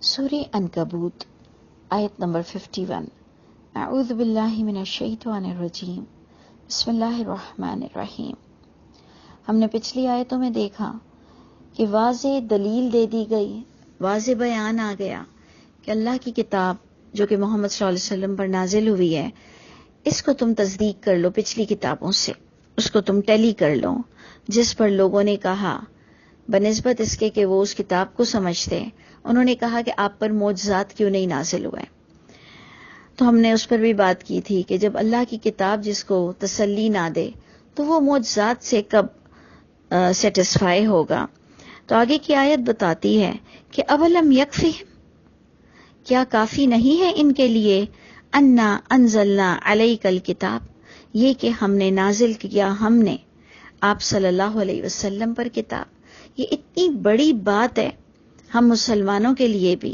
سورہ عنکبوت آیت نمبر 51۔ اعوذ باللہ من الشیطان الرجیم، بسم اللہ الرحمن الرحیم۔ ہم نے پچھلی آیتوں میں دیکھا کہ واضح دلیل دے دی گئی، واضح بیان آ گیا کہ اللہ کی کتاب جو کہ محمد صلی اللہ علیہ وسلم پر نازل ہوئی ہے، اس کو تم تصدیق کر لو پچھلی کتابوں سے، اس کو تم ٹیلی کر لو۔ جس پر لوگوں نے کہا بنسبت اس کے کہ وہ اس کتاب کو سمجھتے، انہوں نے کہا کہ آپ پر معجزات کیوں نہیں نازل ہوئے، تو ہم نے اس پر بھی بات کی تھی کہ جب اللہ کی کتاب جس کو تسلی نہ دے تو وہ معجزات سے کب سیٹسفائی ہوگا۔ تو آگے کی آیت بتاتی ہے کہ اولم یکفہم، کیا کافی نہیں ہے ان کے لیے، انا انزلنا علیک الکتاب، یہ کہ ہم نے نازل کیا ہم نے آپ صلی اللہ علیہ وسلم پر کتاب۔ یہ اتنی بڑی بات ہے ہم مسلمانوں کے لیے بھی،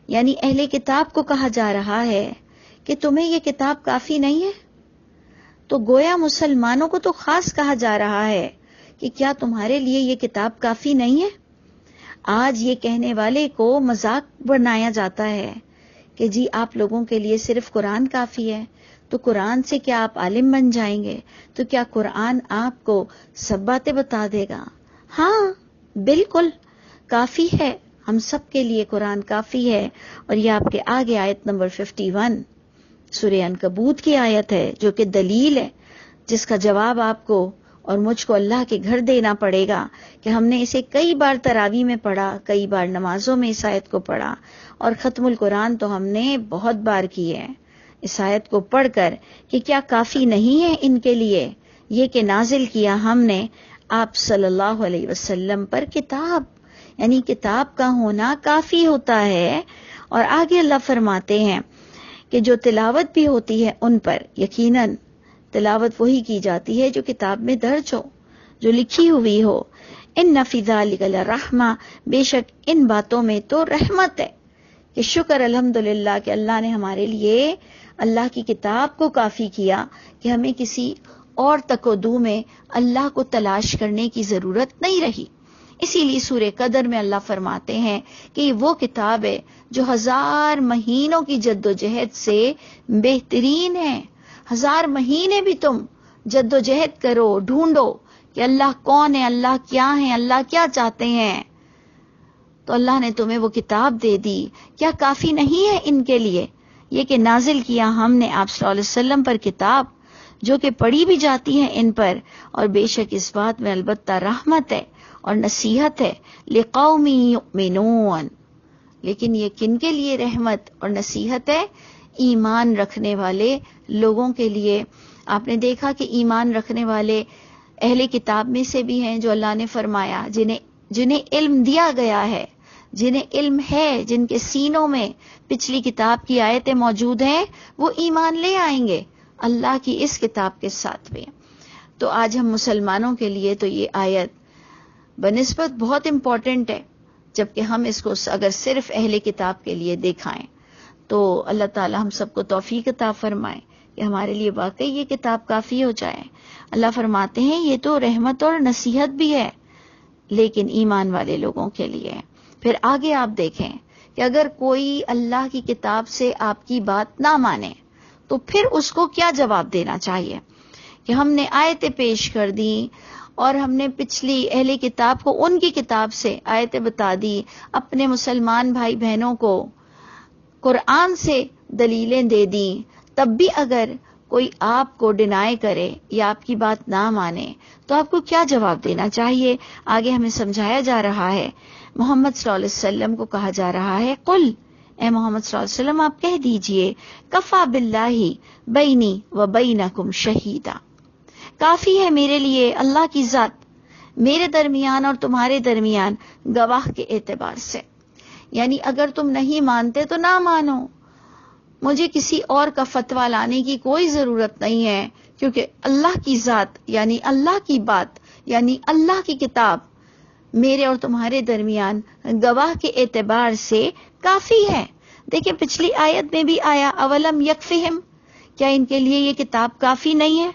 یعنی اہل کتاب کو کہا جا رہا ہے کہ تمہیں یہ کتاب کافی نہیں ہے، تو گویا مسلمانوں کو تو خاص کہا جا رہا ہے کہ کیا تمہارے لیے یہ کتاب کافی نہیں ہے۔ آج یہ کہنے والے کو مذاق بنایا جاتا ہے کہ جی آپ لوگوں کے لیے صرف قرآن کافی ہے، تو قرآن سے کیا آپ عالم بن جائیں گے، تو کیا قرآن آپ کو سب باتیں بتا دے گا؟ ہاں بالکل کافی ہے، ہم سب کے لیے قرآن کافی ہے۔ اور یہ آپ کے آگے آیت نمبر 51 سورہ عنکبوت کی آیت ہے جو کہ دلیل ہے، جس کا جواب آپ کو اور مجھ کو اللہ کے گھر دینا پڑے گا کہ ہم نے اسے کئی بار تراویح میں پڑھا، کئی بار نمازوں میں اس آیت کو پڑھا، اور ختم القرآن تو ہم نے بہت بار کی ہے اس آیت کو پڑھ کر کہ کیا کافی نہیں ہے ان کے لیے یہ کہ نازل کیا ہم نے آپ صلی اللہ علیہ وسلم پر کتاب، یعنی کتاب کا ہونا کافی ہوتا ہے۔ اور آگے اللہ فرماتے ہیں کہ جو تلاوت بھی ہوتی ہے ان پر یقیناً تلاوت وہی کی جاتی ہے جو کتاب میں درج ہو، جو لکھی ہوئی ہو۔ ان فی ذلک لرحمہ، بے شک ان باتوں میں تو رحمت ہے کہ شکر الحمدللہ کہ اللہ نے ہمارے لیے اللہ کی کتاب کو کافی کیا کہ ہمیں کسی اور تقدو میں اللہ کو تلاش کرنے کی ضرورت نہیں رہی۔ اسی لیے سورہ قدر میں اللہ فرماتے ہیں کہ یہ وہ کتاب ہے جو 1000 مہینوں کی جد و جہد سے بہترین ہے۔ 1000 مہینے بھی تم جد و جہد کرو، ڈھونڈو کہ اللہ کون ہے، اللہ کیا ہے، اللہ کیا چاہتے ہیں، تو اللہ نے تمہیں وہ کتاب دے دی۔ کیا کافی نہیں ہے ان کے لیے یہ کہ نازل کیا ہم نے آپ صلی اللہ علیہ وسلم پر کتاب جو کہ پڑھی بھی جاتی ہے ان پر، اور بے شک اس بات میں البتہ رحمت ہے اور نصیحت ہے لقوم یؤمنون، لیکن یہ کن کے لیے رحمت اور نصیحت ہے؟ ایمان رکھنے والے لوگوں کے لیے۔ آپ نے دیکھا کہ ایمان رکھنے والے اہل کتاب میں سے بھی ہیں جو اللہ نے فرمایا جنہیں علم دیا گیا ہے، جنہیں علم ہے، جن کے سینوں میں پچھلی کتاب کی آیتیں موجود ہیں، وہ ایمان لے آئیں گے اللہ کی اس کتاب کے ساتھ بھی۔ تو آج ہم مسلمانوں کے لیے تو یہ آیت بنسبت بہت امپورٹنٹ ہے، جبکہ ہم اس کو اگر صرف اہل کتاب کے لیے دیکھائیں تو اللہ تعالی ہم سب کو توفیق عطا فرمائے کہ ہمارے لیے واقعی یہ کتاب کافی ہو جائے۔ اللہ فرماتے ہیں یہ تو رحمت اور نصیحت بھی ہے لیکن ایمان والے لوگوں کے لیے۔ پھر آگے آپ دیکھیں کہ اگر کوئی اللہ کی کتاب سے آپ کی بات نہ مانے تو پھر اس کو کیا جواب دینا چاہیے کہ ہم نے آیتیں پیش کر دی اور ہم نے پچھلی اہل کتاب کو ان کی کتاب سے آیتیں بتا دی، اپنے مسلمان بھائی بہنوں کو قرآن سے دلیلیں دے دی، تب بھی اگر کوئی آپ کو ڈینائی کرے یا آپ کی بات نہ مانے تو آپ کو کیا جواب دینا چاہیے؟ آگے ہمیں سمجھایا جا رہا ہے، محمد صلی اللہ علیہ وسلم کو کہا جا رہا ہے قل، اے محمد صلی اللہ علیہ وسلم آپ کہہ دیجئے کفا باللہ بینی و بینکم شہیدا، کافی ہے میرے لیے اللہ کی ذات میرے درمیان اور تمہارے درمیان گواہ کے اعتبار سے، یعنی اگر تم نہیں مانتے تو نہ مانو، مجھے کسی اور کا فتویٰ لانے کی کوئی ضرورت نہیں ہے، کیونکہ اللہ کی ذات یعنی اللہ کی بات یعنی اللہ کی کتاب میرے اور تمہارے درمیان گواہ کے اعتبار سے کافی ہے۔ دیکھیں پچھلی آیت میں بھی آیا اولم یکفہم، کیا ان کے لیے یہ کتاب کافی نہیں ہے؟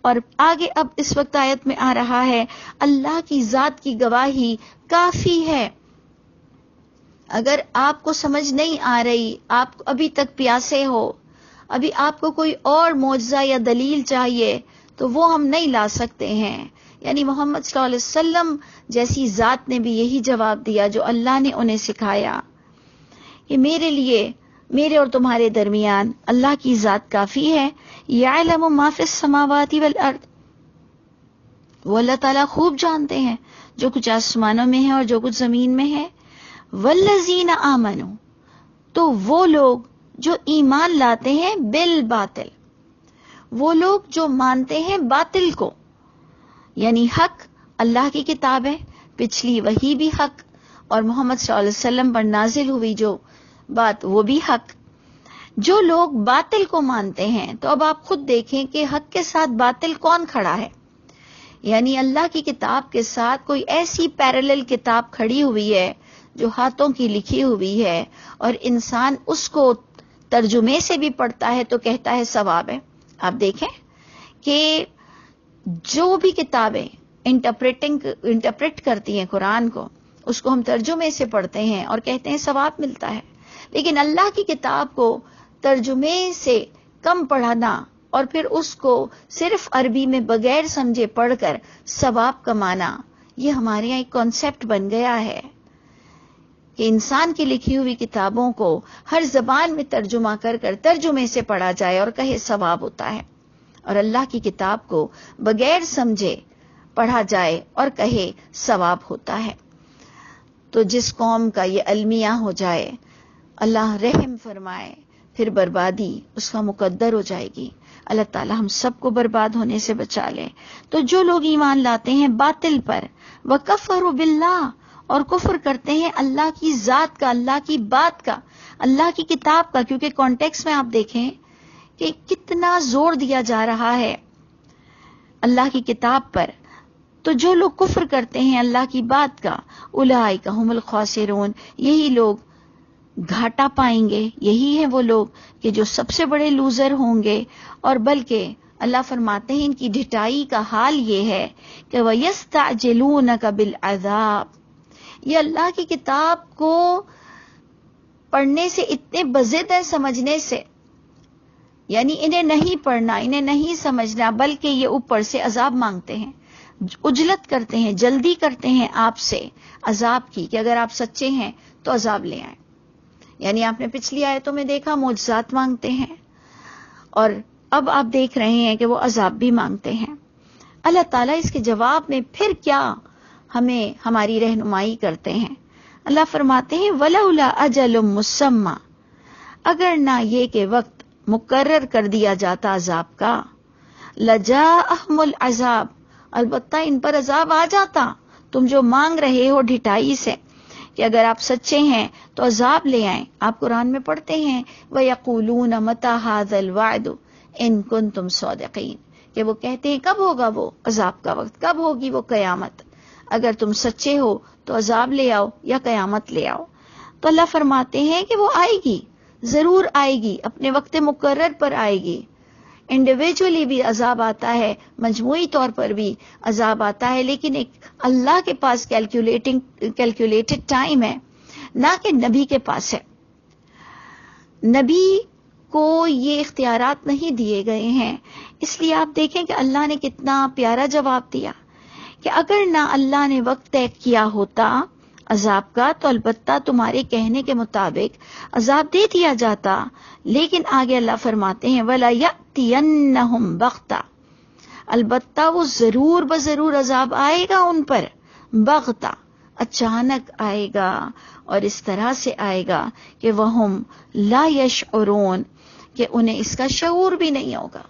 اور آگے اب اس وقت آیت میں آ رہا ہے اللہ کی ذات کی گواہی کافی ہے۔ اگر آپ کو سمجھ نہیں آ رہی، آپ ابھی تک پیاسے ہو، ابھی آپ کو کوئی اور معجزہ یا دلیل چاہیے، تو وہ ہم نہیں لا سکتے ہیں. یعنی محمد صلی اللہ علیہ وسلم جیسی ذات نے بھی یہی جواب دیا جو اللہ نے انہیں سکھایا کہ میرے لیے، میرے اور تمہارے درمیان اللہ کی ذات کافی ہے. یعلم ما فی السماوات والارض، وہ اللہ تعالیٰ خوب جانتے ہیں جو کچھ آسمانوں میں ہے اور جو کچھ زمین میں ہے. والذین آمنوا، تو وہ لوگ جو ایمان لاتے ہیں بالباطل، وہ لوگ جو مانتے ہیں باطل کو، یعنی حق اللہ کی کتاب ہے، پچھلی وحی بھی حق، اور محمد صلی اللہ علیہ وسلم پر نازل ہوئی جو بات وہ بھی حق. جو لوگ باطل کو مانتے ہیں، تو اب آپ خود دیکھیں کہ حق کے ساتھ باطل کون کھڑا ہے. یعنی اللہ کی کتاب کے ساتھ کوئی ایسی پیرالل کتاب کھڑی ہوئی ہے جو ہاتھوں کی لکھی ہوئی ہے، اور انسان اس کو ترجمے سے بھی پڑھتا ہے تو کہتا ہے ثواب ہے. آپ دیکھیں کہ جو بھی کتابیں انٹرپریٹ کرتی ہیں قرآن کو، اس کو ہم ترجمے سے پڑھتے ہیں اور کہتے ہیں ثواب ملتا ہے. لیکن اللہ کی کتاب کو ترجمے سے کم پڑھنا اور پھر اس کو صرف عربی میں بغیر سمجھے پڑھ کر ثواب کمانا، یہ ہمارے یہاں ایک کانسیپٹ بن گیا ہے کہ انسان کی لکھی ہوئی کتابوں کو ہر زبان میں ترجمہ کر کر ترجمے سے پڑھا جائے اور کہے ثواب ہوتا ہے، اور اللہ کی کتاب کو بغیر سمجھے پڑھا جائے اور کہے ثواب ہوتا ہے. تو جس قوم کا یہ المیہ ہو جائے، اللہ رحم فرمائے، پھر بربادی اس کا مقدر ہو جائے گی. اللہ تعالی ہم سب کو برباد ہونے سے بچا لے. تو جو لوگ ایمان لاتے ہیں باطل پر، وَكَفَرُوا بِاللَّهِ، اور کفر کرتے ہیں اللہ کی ذات کا، اللہ کی بات کا، اللہ کی کتاب کا، کیونکہ کانٹیکس میں آپ دیکھیں کہ کتنا زور دیا جا رہا ہے اللہ کی کتاب پر. تو جو لوگ کفر کرتے ہیں اللہ کی بات کا، اولئک ھم الخاسرون، یہی لوگ گھاٹا پائیں گے، یہی ہے وہ لوگ کہ جو سب سے بڑے لوزر ہوں گے. اور بلکہ اللہ فرماتے ہیں ان کی ڈھٹائی کا حال یہ ہے کہ وَيَسْتَعْجِلُونَكَ بِالْعَذَابِ، یہ اللہ کی کتاب کو پڑھنے سے اتنے بضد ہیں سمجھنے سے، یعنی انہیں نہیں پڑھنا، انہیں نہیں سمجھنا، بلکہ یہ اوپر سے عذاب مانگتے ہیں، عجلت کرتے ہیں، جلدی کرتے ہیں آپ سے عذاب کی کہ اگر آپ سچے ہیں تو عذاب لے آئیں. یعنی آپ نے پچھلی آیتوں میں دیکھا معجزات مانگتے ہیں، اور اب آپ دیکھ رہے ہیں کہ وہ عذاب بھی مانگتے ہیں. اللہ تعالیٰ اس کے جواب میں پھر کیا ہمیں ہماری رہنمائی کرتے ہیں. اللہ فرماتے ہیں وَلَوْلَا أَجَلٌ مُّسَمًّى، اگر نہ یہ کہ وقت مقرر کر دیا جاتا عذاب کا، لَجَاءَهُمُ الْعَذَابُ، البتہ ان پر عذاب آ جاتا. تم جو مانگ رہے ہو ڈھٹائی سے کہ اگر آپ سچے ہیں تو عذاب لے آئیں، آپ قرآن میں پڑھتے ہیں وَيَقُولُونَ مَتَى هَٰذَا الْوَعْدُ إِن كُنتُمْ صَادِقِينَ، کہ وہ کہتے ہیں کب ہوگا وہ عذاب کا وقت، کب ہوگی وہ قیامت، اگر تم سچے ہو تو عذاب لے آؤ یا قیامت لے آؤ. تو اللہ فرماتے ہیں کہ وہ آئے گی، ضرور آئے گی، اپنے وقت مقرر پر آئے گی. انڈیویجولی بھی عذاب آتا ہے، مجموعی طور پر بھی عذاب آتا ہے، لیکن ایک اللہ کے پاس کیلکولیٹڈ ٹائم ہے، نہ کہ نبی کے پاس ہے. نبی کو یہ اختیارات نہیں دیے گئے ہیں. اس لیے آپ دیکھیں کہ اللہ نے کتنا پیارا جواب دیا کہ اگر نہ اللہ نے وقت طے کیا ہوتا عذاب کا تو البتہ تمہارے کہنے کے مطابق عذاب دے دیا جاتا. لیکن آگے اللہ فرماتے ہیں وَلَا يَأْتِيَنَّهُمْ بَغْتَةً، البتہ وہ ضرور بضرور عذاب آئے گا ان پر، بغتہ، اچانک آئے گا، اور اس طرح سے آئے گا کہ وَهُمْ لَا يَشْعُرُونَ، کہ انہیں اس کا شعور بھی نہیں ہوگا.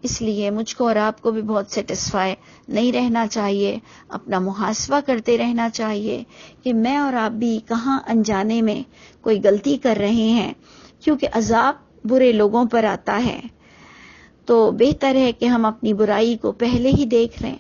اس لیے مجھ کو اور آپ کو بھی بہت سیٹسفائی نہیں رہنا چاہیے، اپنا محاسبہ کرتے رہنا چاہیے کہ میں اور آپ بھی کہاں انجانے میں کوئی غلطی کر رہے ہیں، کیونکہ عذاب برے لوگوں پر آتا ہے. تو بہتر ہے کہ ہم اپنی برائی کو پہلے ہی دیکھ لیں.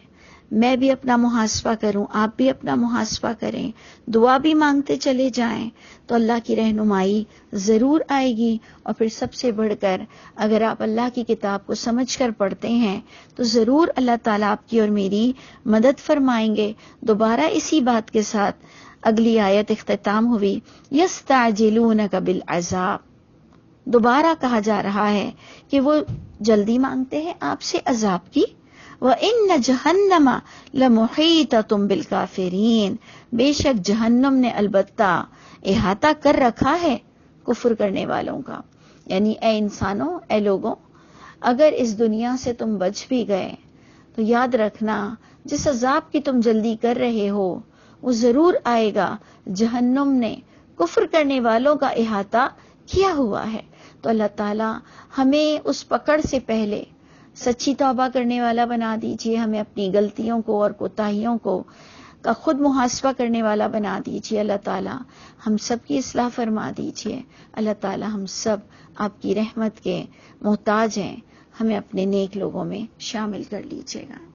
میں بھی اپنا محاسبہ کروں، آپ بھی اپنا محاسبہ کریں، دعا بھی مانگتے چلے جائیں تو اللہ کی رہنمائی ضرور آئے گی. اور پھر سب سے بڑھ کر اگر آپ اللہ کی کتاب کو سمجھ کر پڑھتے ہیں تو ضرور اللہ تعالیٰ آپ کی اور میری مدد فرمائیں گے. دوبارہ اسی بات کے ساتھ اگلی آیت اختتام ہوئی یستعجلونک بالعذاب، دوبارہ کہا جا رہا ہے کہ وہ جلدی مانگتے ہیں آپ سے عذاب کی. وَإِنَّ جَهَنَّمَ لَمُحِيطَةٌ بِالْكَافِرِينَ، بے شک جہنم نے البتہ احاطہ کر رکھا ہے کفر کرنے والوں کا. یعنی اے انسانوں، اے لوگوں، اگر اس دنیا سے تم بچ بھی گئے تو یاد رکھنا جس عذاب کی تم جلدی کر رہے ہو وہ ضرور آئے گا. جہنم نے کفر کرنے والوں کا احاطہ کیا ہوا ہے. تو اللہ تعالی ہمیں اس پکڑ سے پہلے سچی توبہ کرنے والا بنا دیجئے، ہمیں اپنی غلطیوں کو اور کوتاہیوں کو کا خود محاسبہ کرنے والا بنا دیجئے. اللہ تعالی ہم سب کی اصلاح فرما دیجئے. اللہ تعالی ہم سب آپ کی رحمت کے محتاج ہیں، ہمیں اپنے نیک لوگوں میں شامل کر لیجئے گا.